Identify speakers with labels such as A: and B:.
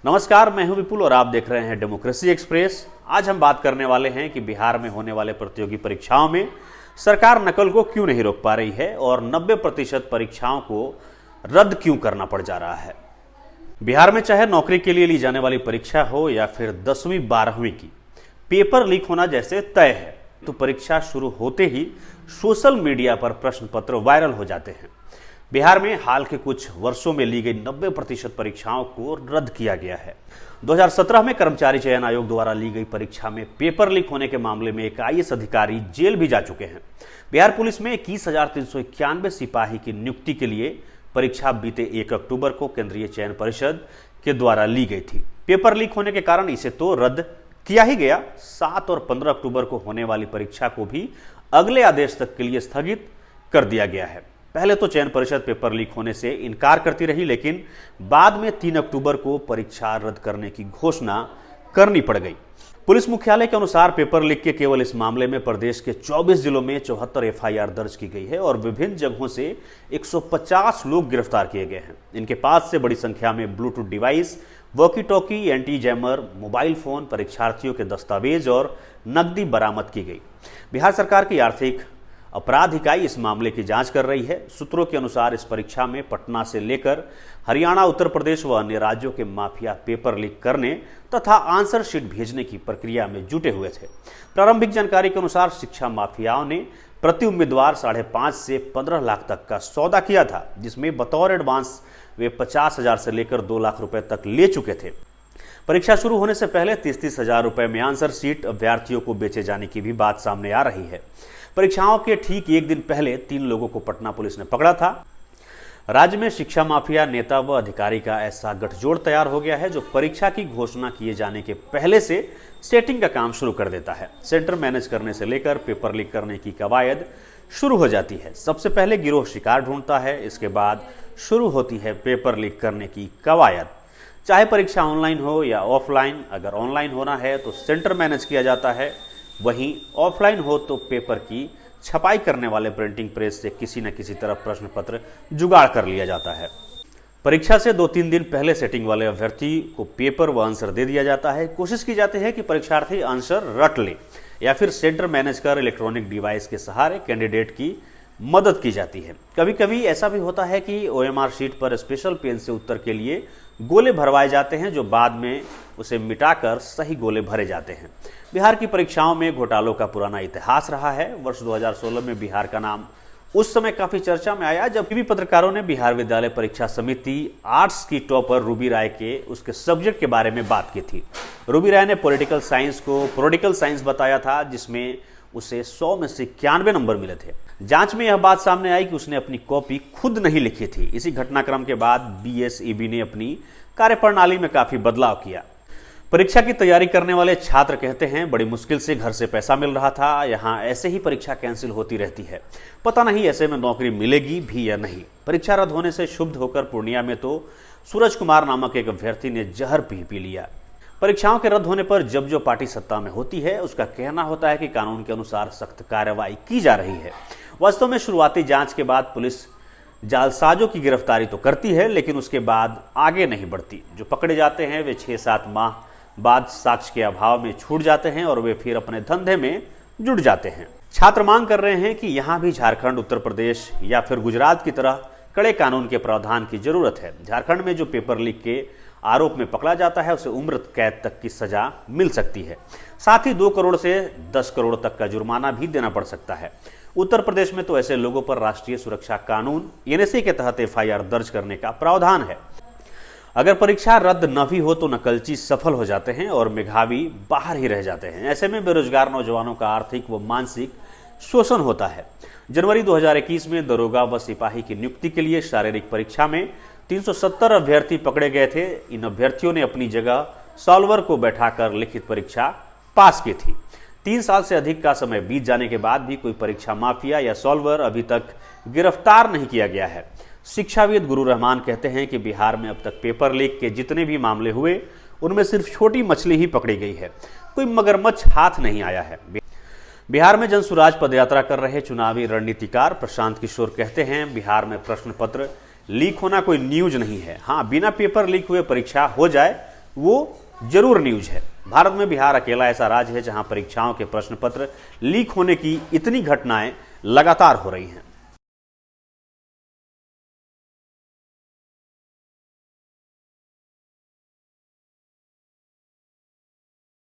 A: नमस्कार, मैं हूं विपुल और आप देख रहे हैं डेमोक्रेसी एक्सप्रेस। आज हम बात करने वाले हैं कि बिहार में होने वाले प्रतियोगी परीक्षाओं में सरकार नकल को क्यों नहीं रोक पा रही है और 90% परीक्षाओं को रद्द क्यों करना पड़ जा रहा है। बिहार में चाहे नौकरी के लिए ली जाने वाली परीक्षा हो या फिर 10वीं 12वीं की, पेपर लीक होना जैसे तय है तो परीक्षा शुरू होते ही सोशल मीडिया पर प्रश्न पत्र वायरल हो जाते हैं। बिहार में हाल के कुछ वर्षों में ली गई 90% परीक्षाओं को रद्द किया गया है। 2017 में कर्मचारी चयन आयोग द्वारा ली गई परीक्षा में पेपर लीक होने के मामले में एक आईएएस अधिकारी जेल भी जा चुके हैं। बिहार पुलिस में 21,391 सिपाही की नियुक्ति के लिए परीक्षा बीते 1 अक्टूबर को केंद्रीय चयन परिषद के द्वारा ली गई थी। पेपर लीक होने के कारण इसे तो रद्द किया ही गया, 7 और 15 अक्टूबर को होने वाली परीक्षा को भी अगले आदेश तक के लिए स्थगित कर दिया गया है। पहले तो चयन परिषद पेपर लीक होने से इनकार करती रही, लेकिन बाद में 3 अक्टूबर को परीक्षा रद्द करने की घोषणा करनी पड़ गई। पुलिस मुख्यालय के अनुसार पेपर लीक के केवल इस मामले में प्रदेश के 24 जिलों में 74 एफआईआर दर्ज की गई है और विभिन्न जगहों से 150 लोग गिरफ्तार किए गए हैं। इनके पास से बड़ी संख्या में Bluetooth device, walkie talkie, anti jammer, mobile phone, परीक्षार्थियों के दस्तावेज और नकदी बरामद की गई। बिहार सरकार की आर्थिक अपराध इकाई इस मामले की जांच कर रही है। सूत्रों के अनुसार इस परीक्षा में पटना से लेकर हरियाणा, उत्तर प्रदेश व अन्य राज्यों के माफिया पेपर लीक करने तथा आंसर शीट भेजने की प्रक्रिया में जुटे हुए थे। प्रारंभिक जानकारी के अनुसार शिक्षा माफियाओं ने प्रति उम्मीदवार 5.5 से 15 लाख तक का सौदा किया था, जिसमें बतौर एडवांस वे 50,000 से लेकर 2 लाख रुपए तक ले चुके थे। परीक्षा शुरू होने से पहले 30-30 हजार रुपए में आंसर शीट अभ्यर्थियों को बेचे जाने की भी बात सामने आ रही है। परीक्षाओं के ठीक एक दिन पहले 3 लोगों को पटना पुलिस ने पकड़ा था। राज्य में शिक्षा माफिया नेता व अधिकारी का ऐसा गठजोड़ तैयार हो गया है जो परीक्षा की घोषणा किए जाने के पहले से सेटिंग का काम शुरू कर देता है। सेंटर मैनेज करने से लेकर पेपर लीक करने की कवायद शुरू हो जाती है। सबसे पहले गिरोह शिकार ढूंढता है, इसके बाद शुरू होती है पेपर लीक करने की कवायद। चाहे परीक्षा ऑनलाइन हो या ऑफलाइन, अगर ऑनलाइन होना है तो सेंटर मैनेज किया जाता है, वहीं ऑफलाइन हो तो पेपर की छपाई करने वाले प्रिंटिंग प्रेस से किसी न किसी तरह प्रश्न पत्र जुगाड़ कर लिया जाता है। परीक्षा से 2-3 दिन पहले सेटिंग वाले अभ्यर्थी को पेपर व आंसर दे दिया जाता है। कोशिश की जाती है कि परीक्षार्थी आंसर रट ले या फिर सेंटर मैनेज कर इलेक्ट्रॉनिक डिवाइस के सहारे कैंडिडेट की मदद की जाती है। कभी कभी ऐसा भी होता है कि ओएमआर शीट पर स्पेशल पेन से उत्तर के लिए गोले भरवाए जाते हैं, जो बाद में उसे मिटाकर सही गोले भरे जाते हैं। बिहार की परीक्षाओं में घोटालों का पुराना इतिहास रहा है। वर्ष 2016 में बिहार का नाम उस समय काफी चर्चा में आया जब टीवी पत्रकारों ने बिहार विद्यालय परीक्षा समिति आर्ट्स की टॉपर रूबी राय के उसके सब्जेक्ट के बारे में बात की थी। रूबी राय ने पॉलिटिकल साइंस को पॉलिटिकल साइंस बताया था, जिसमें उसे 100 में से 91 नंबर मिले थे। जांच में यह बात सामने आई कि उसने अपनी कॉपी खुद नहीं लिखी थी। इसी घटनाक्रम के बाद बीएसईबी ने अपनी कार्यप्रणाली में काफी बदलाव किया। परीक्षा की तैयारी करने वाले छात्र कहते हैं, बड़ी मुश्किल से घर से पैसा मिल रहा था, यहाँ ऐसे ही परीक्षा कैंसिल होती रहती है, पता नहीं ऐसे में नौकरी मिलेगी भी या नहीं। परीक्षा रद्द होने से क्षुब्ध होकर पूर्णिया में तो सूरज कुमार नामक एक अभ्यर्थी ने जहर पी लिया। परीक्षाओं के रद्द होने पर जब जो पार्टी सत्ता में होती है उसका कहना होता है कि कानून के अनुसार सख्त कार्रवाई की जा रही है। वास्तव में शुरुआती जांच के बाद पुलिस जालसाजों की गिरफ्तारी तो करती है, लेकिन उसके बाद आगे नहीं बढ़ती। जो पकड़े जाते हैं वे 6-7 माह बाद साक्ष्य के अभाव में छूट जाते हैं और वे फिर अपने धंधे में जुट जाते हैं। छात्र मांग कर रहे हैं कि यहाँ भी झारखंड, उत्तर प्रदेश या फिर गुजरात की तरह कड़े कानून के प्रावधान की जरूरत है। झारखंड में जो पेपर लीक के आरोप में पकड़ा जाता है उसे उम्र कैद तक की सजा मिल सकती है, साथ ही 2 करोड़ से 10 करोड़ तक का जुर्माना भी देना पड़ सकता है। उत्तर प्रदेश में तो ऐसे लोगों पर राष्ट्रीय सुरक्षा कानून एनएसए के तहत एफआईआर दर्ज करने का प्रावधान है। अगर परीक्षा रद्द न भी हो तो नकलची सफल हो जाते हैं और मेधावी बाहर ही रह जाते हैं। ऐसे में बेरोजगार नौजवानों का आर्थिक व मानसिक शोषण होता है। जनवरी 2021 में दरोगा व सिपाही की नियुक्ति के लिए शारीरिक परीक्षा में 370 अभ्यर्थी पकड़े गए थे। इन अभ्यर्थियों ने अपनी जगह सॉल्वर को बैठाकर लिखित परीक्षा पास की थी। 3 साल से अधिक का समय बीत जाने के बाद भी कोई परीक्षा माफिया या सॉल्वर अभी तक गिरफ्तार नहीं किया गया है। शिक्षाविद गुरु रहमान कहते हैं कि बिहार में अब तक पेपर लीक के जितने भी मामले हुए उनमें सिर्फ छोटी मछली ही पकड़ी गई है, कोई मगरमच्छ हाथ नहीं आया है। बिहार में जनसुराज पदयात्रा कर रहे चुनावी रणनीतिकार प्रशांत किशोर कहते हैं, बिहार में प्रश्न पत्र लीक होना कोई न्यूज नहीं है। हाँ, बिना पेपर लीक हुए परीक्षा हो जाए वो जरूर न्यूज है। भारत में बिहार अकेला ऐसा राज्य है जहां परीक्षाओं के प्रश्न पत्र लीक होने की इतनी घटनाएं लगातार हो रही हैं।